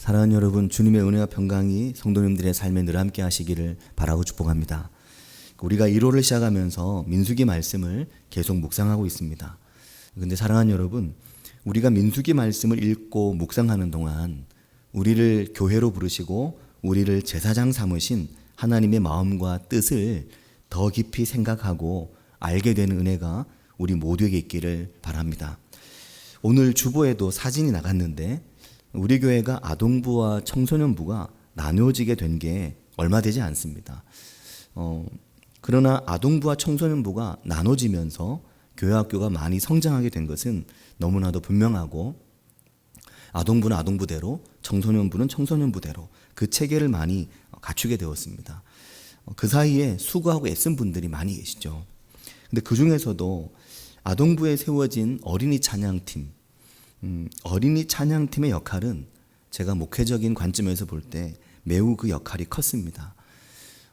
사랑하는 여러분, 주님의 은혜와 평강이 성도님들의 삶에 늘 함께 하시기를 바라고 축복합니다. 우리가 1호를 시작하면서 민수기 말씀을 계속 묵상하고 있습니다. 근데 사랑하는 여러분, 우리가 민수기 말씀을 읽고 묵상하는 동안 우리를 교회로 부르시고 우리를 제사장 삼으신 하나님의 마음과 뜻을 더 깊이 생각하고 알게 되는 은혜가 우리 모두에게 있기를 바랍니다. 오늘 주보에도 사진이 나갔는데 우리 교회가 아동부와 청소년부가 나누어지게 된 게 얼마 되지 않습니다. 그러나 아동부와 청소년부가 나눠지면서 교회 학교가 많이 성장하게 된 것은 너무나도 분명하고, 아동부는 아동부대로, 청소년부는 청소년부대로 그 체계를 많이 갖추게 되었습니다. 그 사이에 수고하고 애쓴 분들이 많이 계시죠. 근데 그 중에서도 아동부에 세워진 어린이 찬양팀, 어린이 찬양팀의 역할은 제가 목회적인 관점에서 볼 때 매우 그 역할이 컸습니다.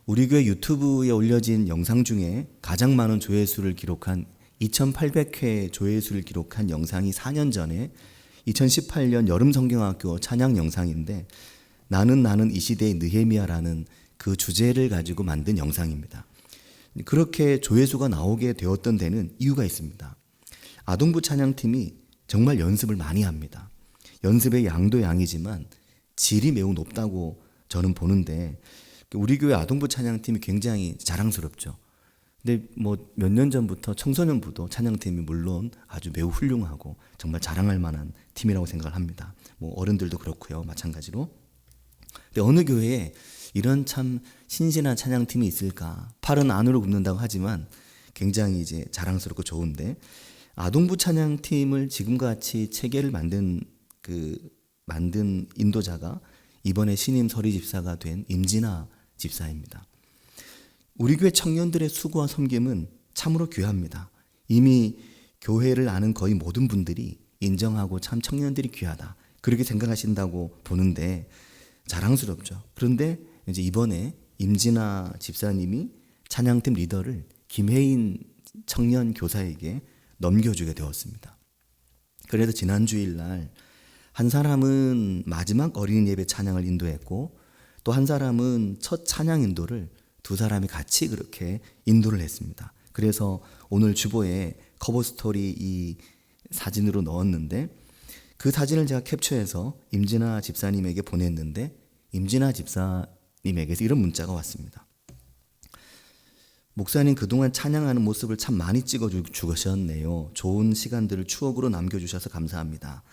우리 교회 유튜브에 올려진 영상 중에 가장 많은 조회수를 기록한 2800회 조회수를 기록한 영상이 4년 전에 2018년 여름성경학교 찬양 영상인데, 나는 이 시대의 느헤미야라는 그 주제를 가지고 만든 영상입니다. 그렇게 조회수가 나오게 되었던 데는 이유가 있습니다. 아동부 찬양팀이 정말 연습을 많이 합니다. 연습의 양도 양이지만 질이 매우 높다고 저는 보는데, 우리 교회 아동부 찬양팀이 굉장히 자랑스럽죠. 근데 몇 년 전부터 청소년부도 찬양팀이 물론 아주 매우 훌륭하고 정말 자랑할 만한 팀이라고 생각을 합니다. 어른들도 그렇고요, 마찬가지로. 근데 어느 교회에 이런 참 신신한 찬양팀이 있을까? 팔은 안으로 굽는다고 하지만 굉장히 이제 자랑스럽고 좋은데, 아동부 찬양팀을 지금같이 체계를 만든 인도자가 이번에 신임 서리 집사가 된 임진아 집사입니다. 우리 교회 청년들의 수고와 섬김은 참으로 귀합니다. 이미 교회를 아는 거의 모든 분들이 인정하고 참 청년들이 귀하다, 그렇게 생각하신다고 보는데 자랑스럽죠. 그런데 이제 이번에 임진아 집사님이 찬양팀 리더를 김혜인 청년 교사에게 넘겨주게 되었습니다. 그래서 지난 주일날 한 사람은 마지막 어린이 예배 찬양을 인도했고, 또 한 사람은 첫 찬양 인도를 두 사람이 같이 그렇게 인도를 했습니다. 그래서 오늘 주보에 커버 스토리 이 사진으로 넣었는데, 그 사진을 제가 캡처해서 임진아 집사님에게 보냈는데, 임진아 집사님에게서 이런 문자가 왔습니다. 목사님, 그동안 찬양하는 모습을 참 많이 찍어주셨네요. 좋은 시간들을 추억으로 남겨주셔서 감사합니다.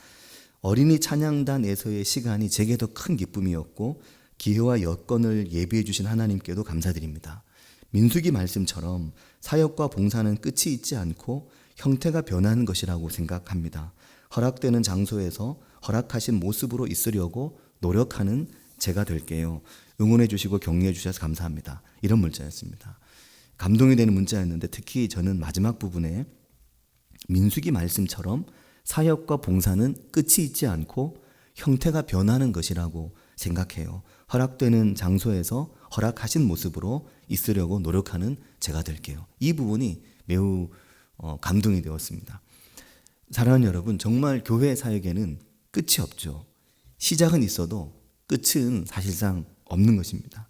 어린이 찬양단에서의 시간이 제게 더 큰 기쁨이었고, 기회와 여건을 예비해 주신 하나님께도 감사드립니다. 민수기 말씀처럼 사역과 봉사는 끝이 있지 않고 형태가 변하는 것이라고 생각합니다. 허락되는 장소에서 허락하신 모습으로 있으려고 노력하는 제가 될게요. 응원해 주시고 격려해 주셔서 감사합니다. 이런 문자였습니다. 감동이 되는 문자였는데, 특히 저는 마지막 부분에 민수기 말씀처럼 사역과 봉사는 끝이 있지 않고 형태가 변하는 것이라고 생각해요. 허락되는 장소에서 허락하신 모습으로 있으려고 노력하는 제가 될게요. 이 부분이 매우 감동이 되었습니다. 사랑하는 여러분, 정말 교회 사역에는 끝이 없죠. 시작은 있어도 끝은 사실상 없는 것입니다.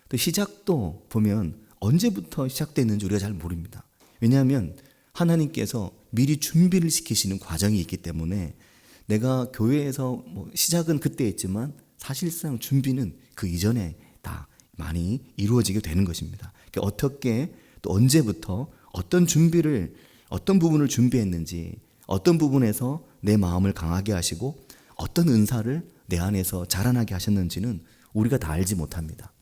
또 시작도 보면 언제부터 시작됐는지 우리가 잘 모릅니다. 왜냐하면 하나님께서 미리 준비를 시키시는 과정이 있기 때문에, 내가 교회에서 시작은 그때 했지만 사실상 준비는 그 이전에 다 많이 이루어지게 되는 것입니다. 그러니까 어떻게 또 언제부터 어떤 부분을 준비했는지, 어떤 부분에서 내 마음을 강하게 하시고 어떤 은사를 내 안에서 자라나게 하셨는지는 우리가 다 알지 못합니다.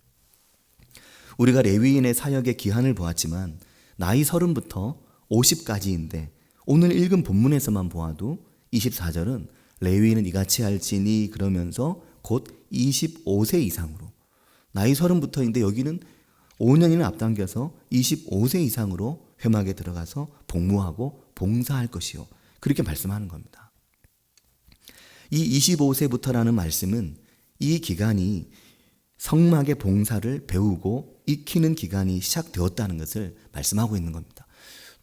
우리가 레위인의 사역의 기한을 보았지만 나이 30부터 50까지인데, 오늘 읽은 본문에서만 보아도 24절은 레위인은 이같이 할지니 그러면서 곧 25세 이상으로, 나이 30부터인데 여기는 5년이나 앞당겨서 25세 이상으로 회막에 들어가서 복무하고 봉사할 것이요, 그렇게 말씀하는 겁니다. 이 25세부터라는 말씀은 이 기간이 성막의 봉사를 배우고 익히는 기간이 시작되었다는 것을 말씀하고 있는 겁니다.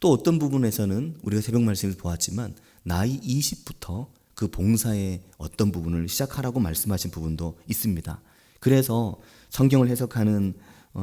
또 어떤 부분에서는 우리가 새벽 말씀에서 보았지만 나이 20부터 그 봉사의 어떤 부분을 시작하라고 말씀하신 부분도 있습니다. 그래서 성경을 해석하는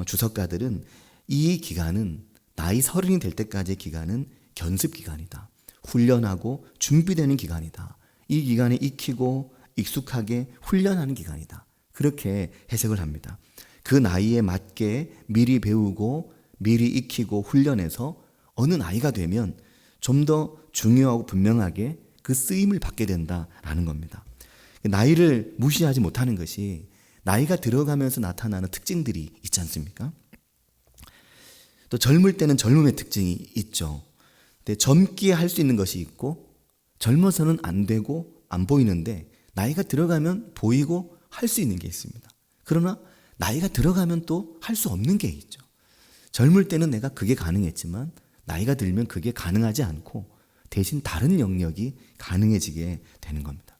주석가들은 이 기간은 나이 30이 될 때까지의 기간은 견습 기간이다. 훈련하고 준비되는 기간이다. 이 기간에 익히고 익숙하게 훈련하는 기간이다. 그렇게 해석을 합니다. 그 나이에 맞게 미리 배우고 미리 익히고 훈련해서 어느 나이가 되면 좀 더 중요하고 분명하게 그 쓰임을 받게 된다라는 겁니다. 나이를 무시하지 못하는 것이 나이가 들어가면서 나타나는 특징들이 있지 않습니까? 또 젊을 때는 젊음의 특징이 있죠. 근데 젊기에 할 수 있는 것이 있고 젊어서는 안 되고 안 보이는데 나이가 들어가면 보이고 할 수 있는 게 있습니다. 그러나 나이가 들어가면 또 할 수 없는 게 있죠. 젊을 때는 내가 그게 가능했지만 나이가 들면 그게 가능하지 않고 대신 다른 영역이 가능해지게 되는 겁니다.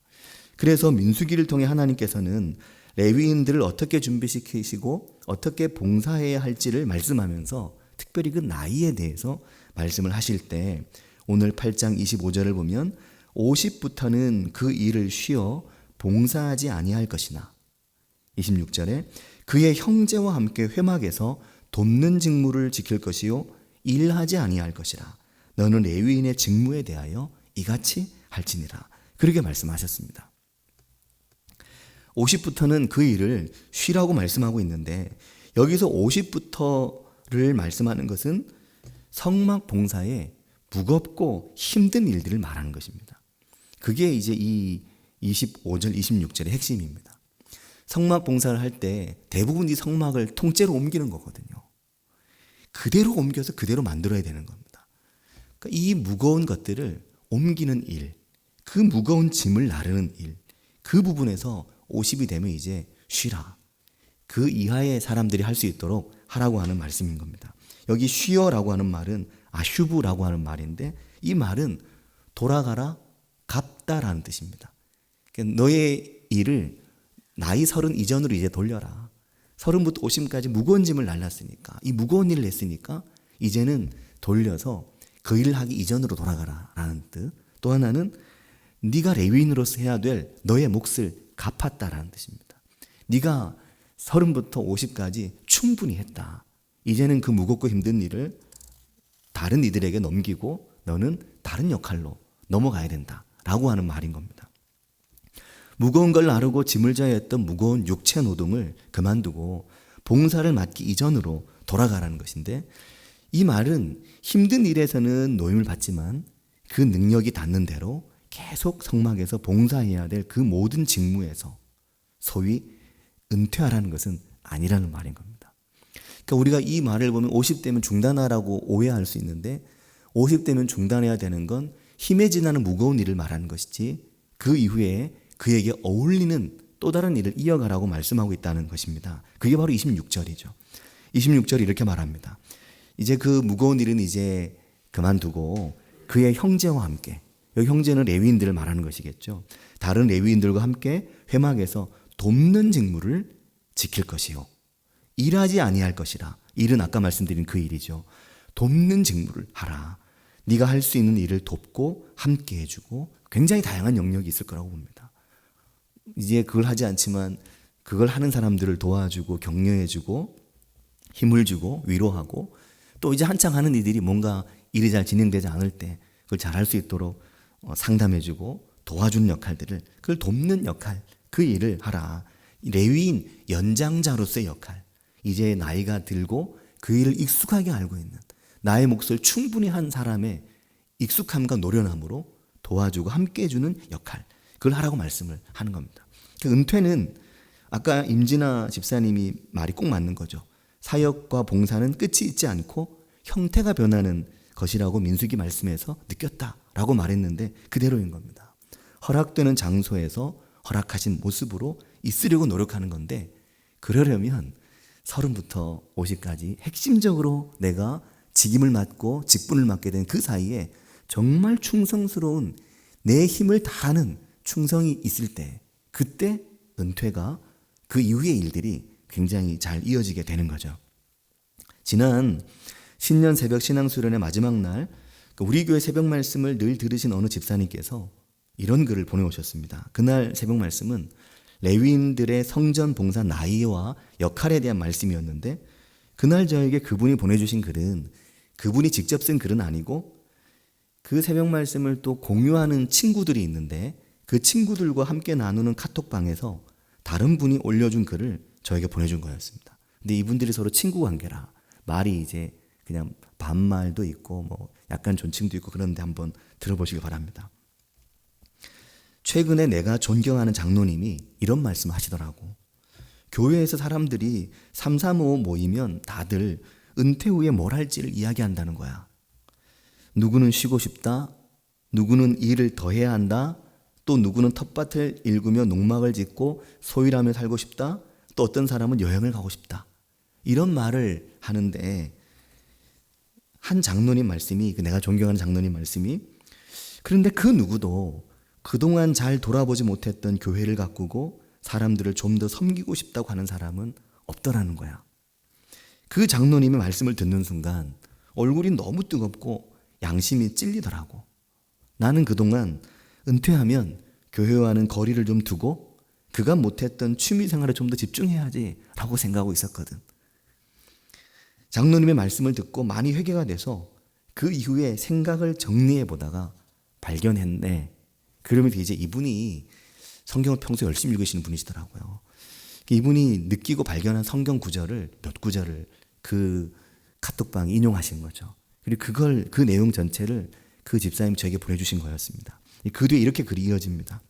그래서 민수기를 통해 하나님께서는 레위인들을 어떻게 준비시키시고 어떻게 봉사해야 할지를 말씀하면서 특별히 그 나이에 대해서 말씀을 하실 때 오늘 8장 25절을 보면 50부터는 그 일을 쉬어 봉사하지 아니할 것이나 26절에 그의 형제와 함께 회막에서 돕는 직무를 지킬 것이요 일하지 아니할 것이라. 너는 레위인의 직무에 대하여 이같이 할지니라. 그렇게 말씀하셨습니다. 50부터는 그 일을 쉬라고 말씀하고 있는데 여기서 50부터를 말씀하는 것은 성막 봉사에 무겁고 힘든 일들을 말하는 것입니다. 그게 이제 이 25절, 26절의 핵심입니다. 성막 봉사를 할 때 대부분 이 성막을 통째로 옮기는 거거든요. 그대로 옮겨서 그대로 만들어야 되는 겁니다. 그러니까 이 무거운 것들을 옮기는 일, 그 무거운 짐을 나르는 일, 그 부분에서 50이 되면 이제 쉬라. 그 이하의 사람들이 할 수 있도록 하라고 하는 말씀인 겁니다. 여기 쉬어라고 하는 말은 아슈브라고 하는 말인데 이 말은 돌아가라, 갚다라는 뜻입니다. 그러니까 너의 일을 나이 30 이전으로 이제 돌려라. 30부터 50까지 무거운 짐을 날랐으니까 이 무거운 일을 했으니까 이제는 돌려서 그 일을 하기 이전으로 돌아가라라는 뜻. 또 하나는 네가 레위인으로서 해야 될 너의 몫을 갚았다라는 뜻입니다. 네가 30부터 50까지 충분히 했다. 이제는 그 무겁고 힘든 일을 다른 이들에게 넘기고 너는 다른 역할로 넘어가야 된다라고 하는 말인 겁니다. 무거운 걸 나르고 짐을 져야 했던 무거운 육체 노동을 그만두고 봉사를 맡기 이전으로 돌아가라는 것인데 이 말은 힘든 일에서는 노임을 받지만 그 능력이 닿는 대로 계속 성막에서 봉사해야 될 그 모든 직무에서 소위 은퇴하라는 것은 아니라는 말인 겁니다. 그러니까 우리가 이 말을 보면 50대면 중단하라고 오해할 수 있는데 50대면 중단해야 되는 건 힘에 지나는 무거운 일을 말하는 것이지 그 이후에 그에게 어울리는 또 다른 일을 이어가라고 말씀하고 있다는 것입니다. 그게 바로 26절이죠. 26절이 이렇게 말합니다. 이제 그 무거운 일은 이제 그만두고 그의 형제와 함께, 여기 형제는 레위인들을 말하는 것이겠죠. 다른 레위인들과 함께 회막에서 돕는 직무를 지킬 것이요 일하지 아니할 것이라. 일은 아까 말씀드린 그 일이죠. 돕는 직무를 하라. 네가 할 수 있는 일을 돕고 함께 해주고 굉장히 다양한 영역이 있을 거라고 봅니다. 이제 그걸 하지 않지만 그걸 하는 사람들을 도와주고 격려해주고 힘을 주고 위로하고 또 이제 한창 하는 이들이 뭔가 일이 잘 진행되지 않을 때 그걸 잘할 수 있도록 상담해주고 도와주는 역할들을 그걸 돕는 역할 그 일을 하라. 레위인 연장자로서의 역할 이제 나이가 들고 그 일을 익숙하게 알고 있는 나의 몫을 충분히 한 사람의 익숙함과 노련함으로 도와주고 함께 해주는 역할 그걸 하라고 말씀을 하는 겁니다. 그 은퇴는 아까 임진아 집사님이 말이 꼭 맞는 거죠. 사역과 봉사는 끝이 있지 않고 형태가 변하는 것이라고 민수기 말씀에서 느꼈다라고 말했는데 그대로인 겁니다. 허락되는 장소에서 허락하신 모습으로 있으려고 노력하는 건데 그러려면 30부터 50까지 핵심적으로 내가 직임을 맡고 직분을 맡게 된 그 사이에 정말 충성스러운 내 힘을 다하는 충성이 있을 때 그때 은퇴가 그 이후의 일들이 굉장히 잘 이어지게 되는 거죠. 지난 신년 새벽 신앙수련의 마지막 날 우리 교회 새벽 말씀을 늘 들으신 어느 집사님께서 이런 글을 보내오셨습니다. 그날 새벽 말씀은 레위인들의 성전 봉사 나이와 역할에 대한 말씀이었는데, 그날 저에게 그분이 보내주신 글은 그분이 직접 쓴 글은 아니고 그 새벽 말씀을 또 공유하는 친구들이 있는데, 그 친구들과 함께 나누는 카톡방에서 다른 분이 올려준 글을 저에게 보내준 거였습니다. 근데 이분들이 서로 친구 관계라 말이 이제 그냥 반말도 있고 뭐 약간 존칭도 있고 그런데 한번 들어보시기 바랍니다. 최근에 내가 존경하는 장로님이 이런 말씀을 하시더라고. 교회에서 사람들이 335 모이면 다들 은퇴 후에 뭘 할지를 이야기한다는 거야. 누구는 쉬고 싶다, 누구는 일을 더 해야 한다, 또 누구는 텃밭을 일구며 농막을 짓고 소일하며 살고 싶다, 또 어떤 사람은 여행을 가고 싶다. 이런 말을 하는데, 한 장로님 말씀이, 내가 존경하는 장로님 말씀이, 그런데 그 누구도 그동안 잘 돌아보지 못했던 교회를 가꾸고 사람들을 좀 더 섬기고 싶다고 하는 사람은 없더라는 거야. 그 장로님의 말씀을 듣는 순간 얼굴이 너무 뜨겁고 양심이 찔리더라고. 나는 그동안 은퇴하면 교회와는 거리를 좀 두고 그간 못했던 취미 생활에 좀 더 집중해야지 라고 생각하고 있었거든. 장로님의 말씀을 듣고 많이 회개가 돼서 그 이후에 생각을 정리해 보다가 발견했네. 그러면서 이제 이분이 성경을 평소에 열심히 읽으시는 분이시더라고요. 이분이 느끼고 발견한 성경 구절을, 몇 구절을 그 카톡방에 인용하신 거죠. 그리고 그 내용 전체를 그 집사님 저에게 보내주신 거였습니다. 그 뒤에 이렇게 글이 이어집니다.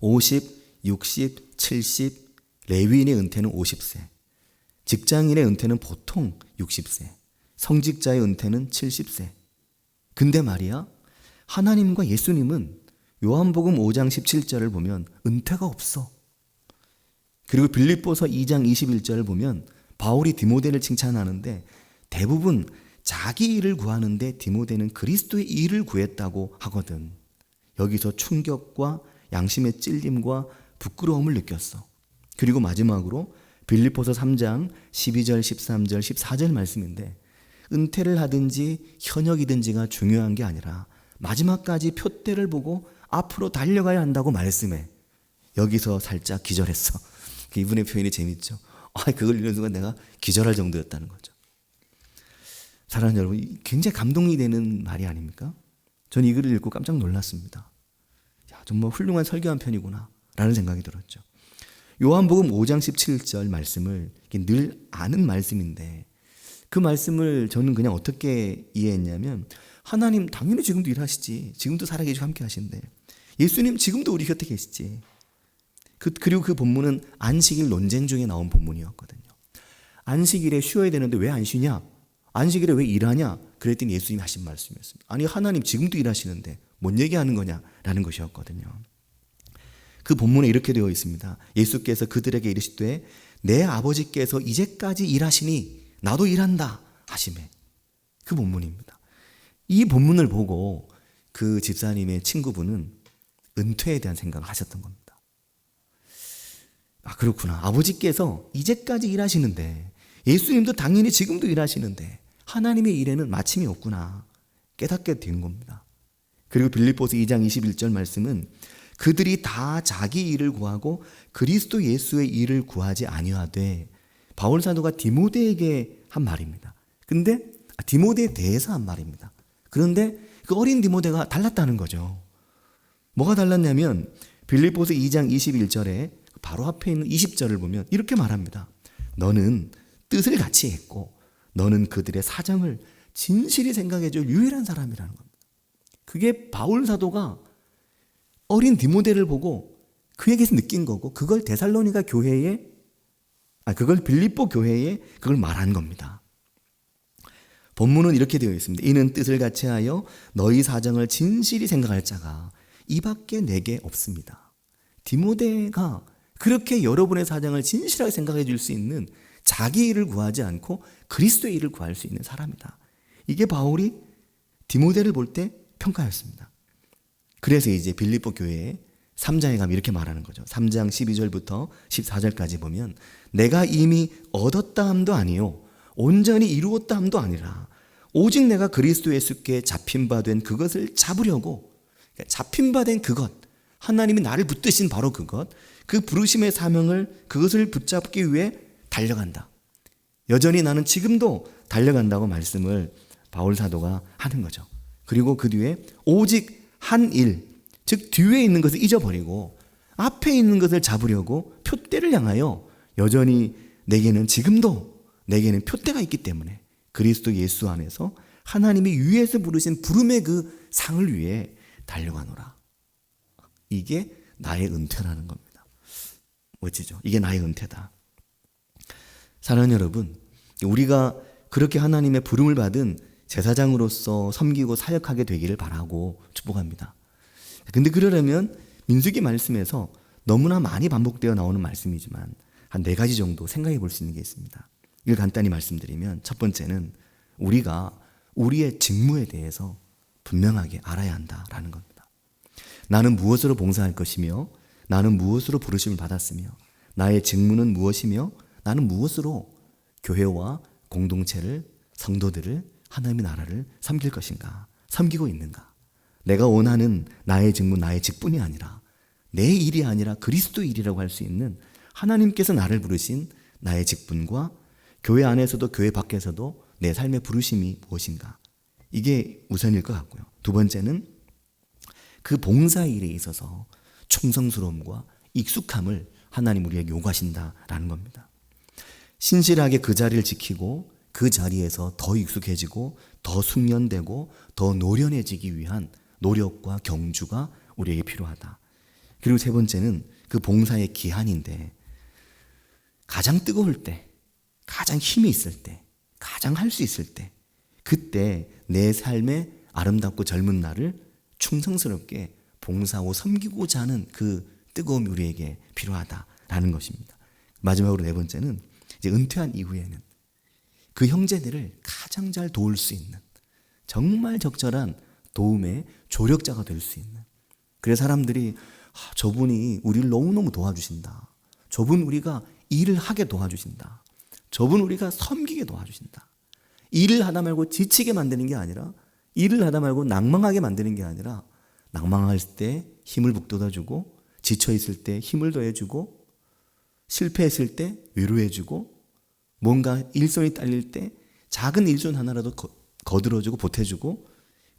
50, 60, 70, 레위인의 은퇴는 50세, 직장인의 은퇴는 보통 60세, 성직자의 은퇴는 70세. 근데 말이야, 하나님과 예수님은 요한복음 5장 17절을 보면 은퇴가 없어. 그리고 빌립보서 2장 21절을 보면 바울이 디모데를 칭찬하는데 대부분 자기 일을 구하는데 디모데는 그리스도의 일을 구했다고 하거든. 여기서 충격과 양심의 찔림과 부끄러움을 느꼈어. 그리고 마지막으로 빌립보서 3장 12절, 13절, 14절 말씀인데, 은퇴를 하든지 현역이든지가 중요한 게 아니라 마지막까지 표대를 보고 앞으로 달려가야 한다고 말씀해. 여기서 살짝 기절했어. 이분의 표현이 재밌죠. 그걸 읽는 순간 내가 기절할 정도였다는 거죠. 사랑하는 여러분, 굉장히 감동이 되는 말이 아닙니까? 저는 이 글을 읽고 깜짝 놀랐습니다. 정말 훌륭한 설교한 편이구나 라는 생각이 들었죠. 요한복음 5장 17절 말씀을 늘 아는 말씀인데, 그 말씀을 저는 그냥 어떻게 이해했냐면, 하나님 당연히 지금도 일하시지, 지금도 살아계시고 함께 하신대, 예수님 지금도 우리 곁에 계시지. 그리고 그 본문은 안식일 논쟁 중에 나온 본문이었거든요. 안식일에 쉬어야 되는데 왜 안 쉬냐? 안식일에 왜 일하냐? 그랬더니 예수님이 하신 말씀이었습니다. 아니, 하나님 지금도 일하시는데 뭔 얘기하는 거냐라는 것이었거든요. 그 본문에 이렇게 되어 있습니다. 예수께서 그들에게 이르시되 내 아버지께서 이제까지 일하시니 나도 일한다 하시매. 그 본문입니다. 이 본문을 보고 그 집사님의 친구분은 은퇴에 대한 생각을 하셨던 겁니다. 그렇구나. 아버지께서 이제까지 일하시는데, 예수님도 당연히 지금도 일하시는데 하나님의 일에는 마침이 없구나 깨닫게 된 겁니다. 그리고 빌립보서 2장 21절 말씀은 그들이 다 자기 일을 구하고 그리스도 예수의 일을 구하지 아니하되, 바울 사도가 디모데에게 한 말입니다. 근데 디모데에 대해서 한 말입니다. 그런데 그 어린 디모데가 달랐다는 거죠. 뭐가 달랐냐면 빌립보서 2장 21절에 바로 앞에 있는 20절을 보면 이렇게 말합니다. 너는 뜻을 같이 했고 너는 그들의 사정을 진실히 생각해 줄 유일한 사람이라는 겁니다. 그게 바울 사도가 어린 디모데를 보고 그에게서 느낀 거고, 그걸 데살로니가 교회에, 그걸 빌립보 교회에 그걸 말한 겁니다. 본문은 이렇게 되어 있습니다. 이는 뜻을 같이 하여 너희 사정을 진실히 생각할 자가 이밖에 내게 없습니다. 디모데가 그렇게 여러분의 사정을 진실하게 생각해 줄 수 있는, 자기 일을 구하지 않고 그리스도의 일을 구할 수 있는 사람이다. 이게 바울이 디모데를 볼 때 평가였습니다. 그래서 이제 빌립보 교회에 3장에 가면 이렇게 말하는 거죠. 3장 12절부터 14절까지 보면 내가 이미 얻었다 함도 아니요 온전히 이루었다 함도 아니라 오직 내가 그리스도 예수께 잡힌 바 된 그것을 잡으려고, 잡힌 바 된 그것, 하나님이 나를 붙드신 바로 그것, 그 부르심의 사명을, 그것을 붙잡기 위해 달려간다. 여전히 나는 지금도 달려간다고 말씀을 바울 사도가 하는 거죠. 그리고 그 뒤에 오직 한 일, 즉 뒤에 있는 것을 잊어버리고 앞에 있는 것을 잡으려고 표대를 향하여 여전히 지금도 내게는 표대가 있기 때문에 그리스도 예수 안에서 하나님이 위에서 부르신 부름의 그 상을 위해 달려가노라. 이게 나의 은퇴라는 겁니다. 멋지죠? 이게 나의 은퇴다. 사랑하는 여러분, 우리가 그렇게 하나님의 부름을 받은 제사장으로서 섬기고 사역하게 되기를 바라고 축복합니다. 근데 그러려면 민수기 말씀에서 너무나 많이 반복되어 나오는 말씀이지만 한 4가지 정도 생각해 볼 수 있는 게 있습니다. 이걸 간단히 말씀드리면, 첫 번째는 우리가 우리의 직무에 대해서 분명하게 알아야 한다라는 겁니다. 나는 무엇으로 봉사할 것이며, 나는 무엇으로 부르심을 받았으며, 나의 직무는 무엇이며, 나는 무엇으로 교회와 공동체를, 성도들을, 하나님의 나라를 섬길 것인가, 섬기고 있는가. 내가 원하는 나의 직무, 나의 직분이 아니라, 내 일이 아니라 그리스도 일이라고 할 수 있는 하나님께서 나를 부르신 나의 직분과 교회 안에서도 교회 밖에서도 내 삶의 부르심이 무엇인가. 이게 우선일 것 같고요. 두 번째는 그 봉사일에 있어서 충성스러움과 익숙함을 하나님 우리에게 요구하신다라는 겁니다. 신실하게 그 자리를 지키고 그 자리에서 더 익숙해지고 더 숙련되고 더 노련해지기 위한 노력과 경주가 우리에게 필요하다. 그리고 세 번째는 그 봉사의 기한인데, 가장 뜨거울 때, 가장 힘이 있을 때, 가장 할 수 있을 때, 그때 내 삶의 아름답고 젊은 날을 충성스럽게 봉사하고 섬기고자 하는 그 뜨거움이 우리에게 필요하다라는 것입니다. 마지막으로 네 번째는 이제 은퇴한 이후에는 그 형제들을 가장 잘 도울 수 있는, 정말 적절한 도움의 조력자가 될 수 있는, 그래서 사람들이 저분이 우리를 너무너무 도와주신다, 저분 우리가 일을 하게 도와주신다, 저분 우리가 섬기게 도와주신다. 일을 하다 말고 지치게 만드는 게 아니라, 일을 하다 말고 낭망하게 만드는 게 아니라, 낭망할 때 힘을 북돋아주고, 지쳐있을 때 힘을 더해주고, 실패했을 때 위로해주고, 뭔가 일손이 딸릴 때 작은 일손 하나라도 거들어주고 보태주고,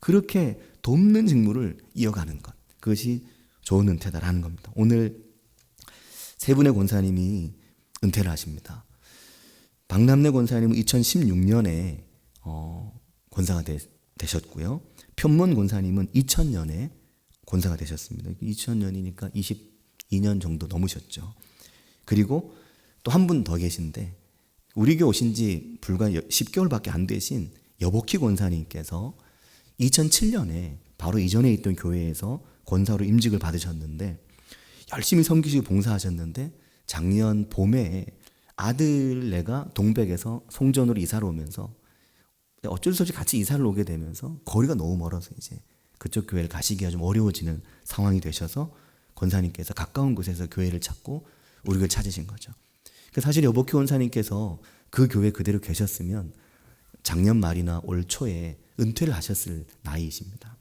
그렇게 돕는 직무를 이어가는 것, 그것이 좋은 은퇴다라는 겁니다. 오늘 세 분의 권사님이 은퇴를 하십니다. 박남래 권사님은 2016년에 권사가 되셨고요. 편문 권사님은 2000년에 권사가 되셨습니다. 2000년이니까 22년 정도 넘으셨죠. 그리고 또 한 분 더 계신데, 우리 교회 오신 지 불과 10개월밖에 안 되신 여복희 권사님께서 2007년에 바로 이전에 있던 교회에서 권사로 임직을 받으셨는데, 열심히 섬기시고 봉사하셨는데, 작년 봄에 아들네가 동백에서 송전으로 이사를 오면서 어쩔 수 없이 같이 이사를 오게 되면서 거리가 너무 멀어서 이제 그쪽 교회를 가시기가 좀 어려워지는 상황이 되셔서 권사님께서 가까운 곳에서 교회를 찾고 우리 교회를 찾으신 거죠. 사실 여복희 권사님께서 그 교회 그대로 계셨으면 작년 말이나 올 초에 은퇴를 하셨을 나이이십니다.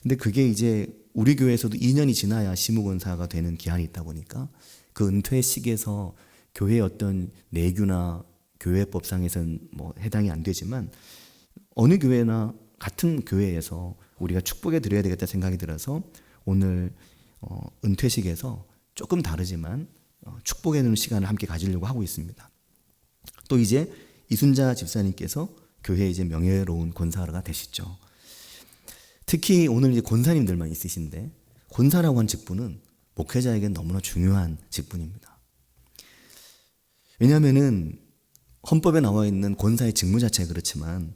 근데 그게 이제 우리 교회에서도 2년이 지나야 시무권사가 되는 기한이 있다 보니까 그 은퇴 시기에서 교회의 어떤 내규나 교회법상에서는 뭐 해당이 안 되지만, 어느 교회나 같은 교회에서 우리가 축복해 드려야 되겠다 생각이 들어서 오늘 은퇴식에서 조금 다르지만 축복해 주는 시간을 함께 가지려고 하고 있습니다. 또 이제 이순자 집사님께서 교회에 이제 명예로운 권사가 되시죠. 특히 오늘 이제 권사님들만 있으신데, 권사라고 한 직분은 목회자에게는 너무나 중요한 직분입니다. 왜냐하면은 헌법에 나와 있는 권사의 직무 자체가 그렇지만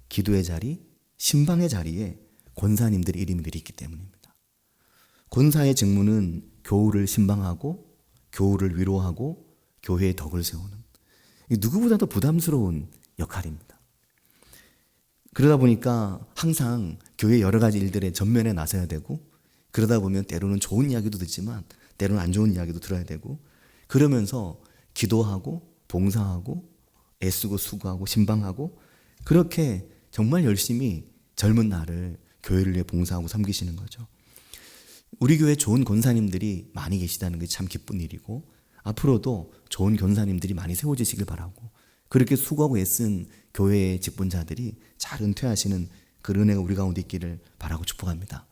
기도의 자리, 신방의 자리에 권사님들의 이름이 있기 때문입니다. 권사의 직무는 교우를 신방하고 교우를 위로하고 교회의 덕을 세우는, 누구보다도 부담스러운 역할입니다. 그러다 보니까 항상 교회 여러 가지 일들의 전면에 나서야 되고, 그러다 보면 때로는 좋은 이야기도 듣지만 때로는 안 좋은 이야기도 들어야 되고, 그러면서 기도하고 봉사하고 애쓰고 수고하고 신방하고, 그렇게 정말 열심히 젊은 날을 교회를 위해 봉사하고 섬기시는 거죠. 우리 교회 좋은 권사님들이 많이 계시다는 게 참 기쁜 일이고, 앞으로도 좋은 권사님들이 많이 세워지시길 바라고, 그렇게 수고하고 애쓴 교회의 직분자들이 잘 은퇴하시는 그 은혜가 우리 가운데 있기를 바라고 축복합니다.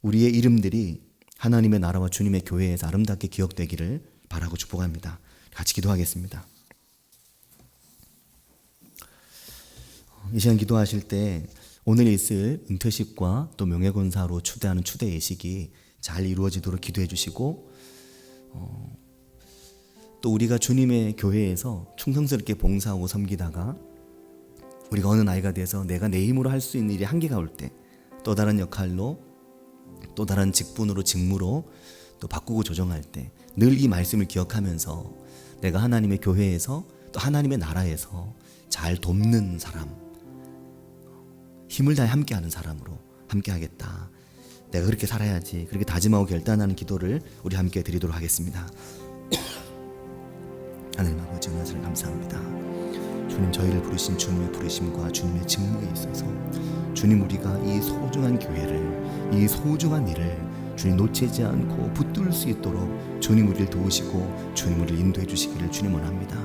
우리의 이름들이 하나님의 나라와 주님의 교회에서 아름답게 기억되기를 바라고 축복합니다. 같이 기도하겠습니다. 이 시간 기도하실 때 오늘 있을 은퇴식과 또 명예권사로 추대하는 추대 예식이 잘 이루어지도록 기도해 주시고, 또 우리가 주님의 교회에서 충성스럽게 봉사하고 섬기다가 우리가 어느 나이가 돼서 내가 내 힘으로 할 수 있는 일이 한계가 올 때 또 다른 역할로, 또 다른 직분으로, 직무로 또 바꾸고 조정할 때 늘 이 말씀을 기억하면서 내가 하나님의 교회에서 또 하나님의 나라에서 잘 돕는 사람, 힘을 다해 함께하는 사람으로 함께하겠다, 내가 그렇게 살아야지, 그렇게 다짐하고 결단하는 기도를 우리 함께 드리도록 하겠습니다. 하나님 아버지, 은혜를 감사합니다. 주님, 저희를 부르신 주님의 부르심과 주님의 직무에 있어서 주님, 우리가 이 소중한 교회를, 이 소중한 일을 주님 놓치지 않고 붙들 수 있도록 주님 우리를 도우시고 주님 우리를 인도해 주시기를 주님 원합니다.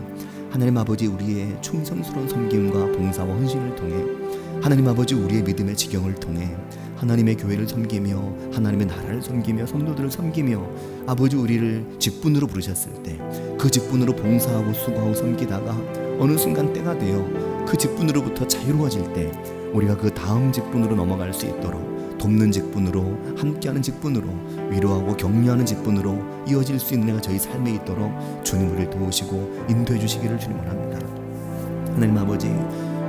하나님 아버지, 우리의 충성스러운 섬김과 봉사와 헌신을 통해, 하나님 아버지, 우리의 믿음의 지경을 통해 하나님의 교회를 섬기며 하나님의 나라를 섬기며 성도들을 섬기며 아버지, 우리를 직분으로 부르셨을 때 그 직분으로 봉사하고 수고하고 섬기다가 어느 순간 때가 되어 그 직분으로부터 자유로워질 때 우리가 그 다음 직분으로 넘어갈 수 있도록 돕는 직분으로, 함께하는 직분으로, 위로하고 격려하는 직분으로 이어질 수 있는 애가 저희 삶에 있도록 주님 우리를 도우시고 인도해 주시기를 주님 원합니다. 하나님 아버지,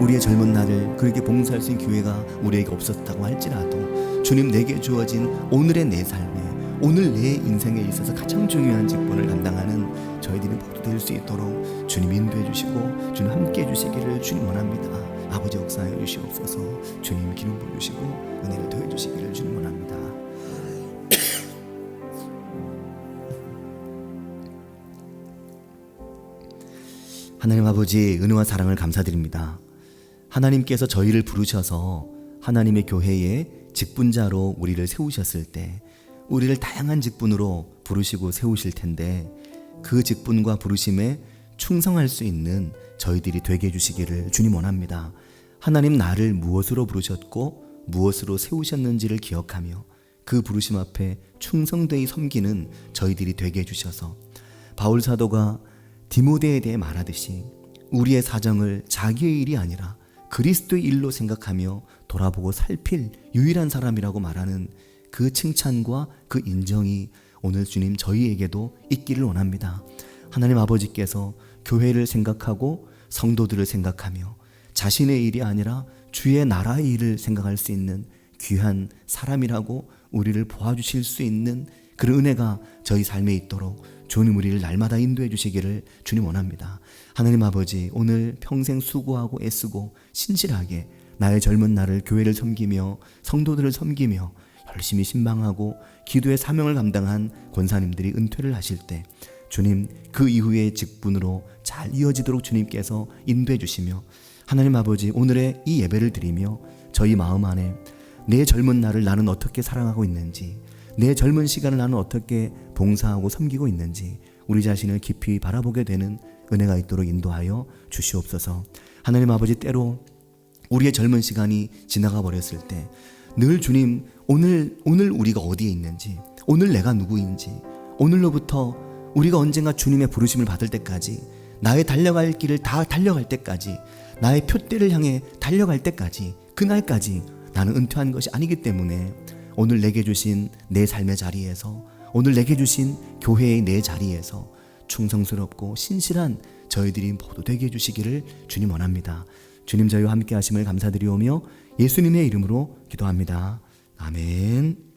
우리의 젊은 날을 그렇게 봉사할 수 있는 기회가 우리에게 없었다고 할지라도 주님, 내게 주어진 오늘의 내 삶에, 오늘 내 인생에 있어서 가장 중요한 직분을 감당하는 저희들이 모두 될 수 있도록 주님 인도해 주시고 주님 함께 해 주시기를 주님 원합니다. 아버지, 역사해 주시옵소서. 주님 기름 부으시고 은혜를 더해 주시기를 주님 원합니다. 하나님 아버지, 은혜와 사랑을 감사드립니다. 하나님께서 저희를 부르셔서 하나님의 교회의 직분자로 우리를 세우셨을 때 우리를 다양한 직분으로 부르시고 세우실 텐데, 그 직분과 부르심에 충성할 수 있는 저희들이 되게 해주시기를 주님 원합니다. 하나님, 나를 무엇으로 부르셨고 무엇으로 세우셨는지를 기억하며 그 부르심 앞에 충성되이 섬기는 저희들이 되게 해주셔서, 바울 사도가 디모데에 대해 말하듯이 우리의 사정을 자기의 일이 아니라 그리스도의 일로 생각하며 돌아보고 살필 유일한 사람이라고 말하는 그 칭찬과 그 인정이 오늘 주님 저희에게도 있기를 원합니다. 하나님 아버지께서 교회를 생각하고 성도들을 생각하며 자신의 일이 아니라 주의 나라의 일을 생각할 수 있는 귀한 사람이라고 우리를 보아주실 수 있는 그런 은혜가 저희 삶에 있도록 주님 우리를 날마다 인도해 주시기를 주님 원합니다. 하나님 아버지, 오늘 평생 수고하고 애쓰고 신실하게 나의 젊은 날을 교회를 섬기며 성도들을 섬기며 열심히 신방하고 기도의 사명을 감당한 권사님들이 은퇴를 하실 때 주님, 그 이후의 직분으로 잘 이어지도록 주님께서 인도해 주시며, 하나님 아버지, 오늘의 이 예배를 드리며 저희 마음 안에 내 젊은 날을 나는 어떻게 사랑하고 있는지, 내 젊은 시간을 나는 어떻게 봉사하고 섬기고 있는지 우리 자신을 깊이 바라보게 되는 은혜가 있도록 인도하여 주시옵소서. 하나님 아버지, 때로 우리의 젊은 시간이 지나가 버렸을 때 늘 주님, 오늘 우리가 어디에 있는지, 오늘 내가 누구인지, 오늘로부터 우리가 언젠가 주님의 부르심을 받을 때까지, 나의 달려갈 길을 다 달려갈 때까지, 나의 표대를 향해 달려갈 때까지, 그날까지 나는 은퇴한 것이 아니기 때문에 오늘 내게 주신 내 삶의 자리에서, 오늘 내게 주신 교회의 내 자리에서 충성스럽고 신실한 저희들이 모두 되게 해주시기를 주님 원합니다. 주님, 저희와 함께 하심을 감사드리오며 예수님의 이름으로 기도합니다. 아멘.